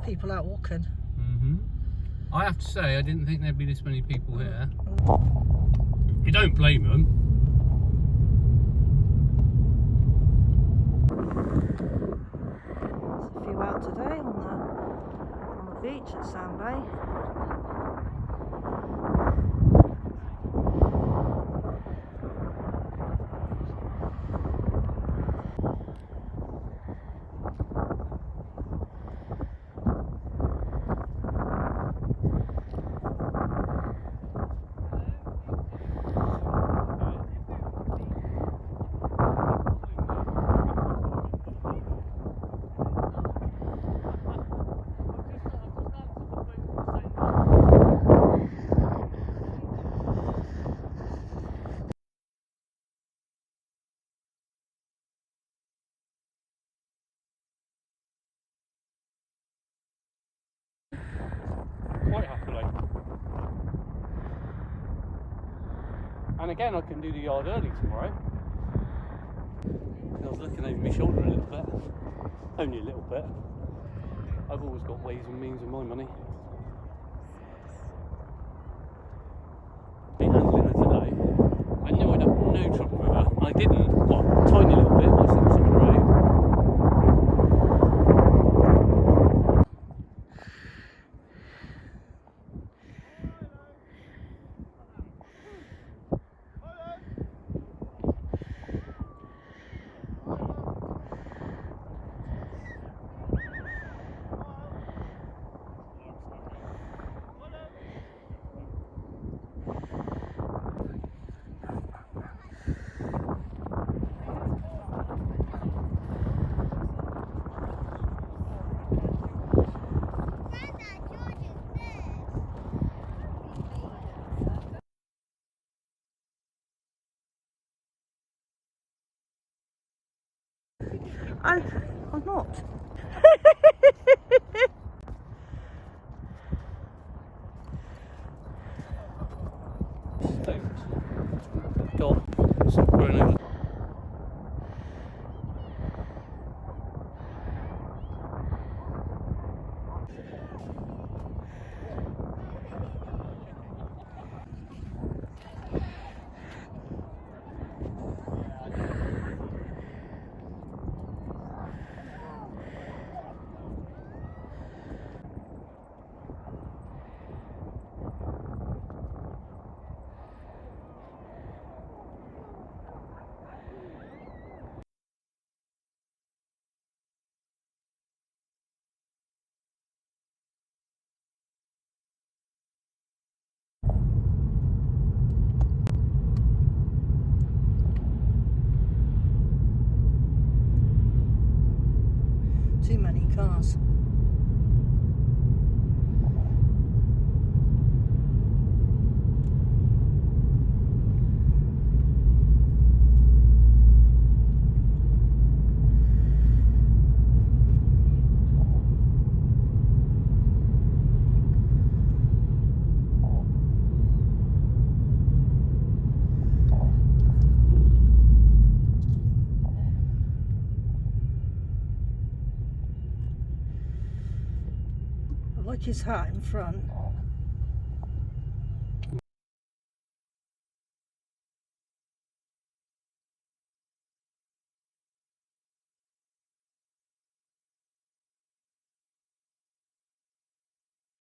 people out walking. I have to say, I didn't think there'd be this many people here. You don't blame them. There's a few out today on the beach at Sandbay. Quite happily. And again, I can do the yard early tomorrow. I was looking over my shoulder a little bit. Only a little bit. I've always got ways and means with my money. Handling her today. I knew I'd have no trouble with her. I didn't. What? Tiny little bit. I sent some grey. I'm not. Got some grown over. Too many cars. I like his hat in front.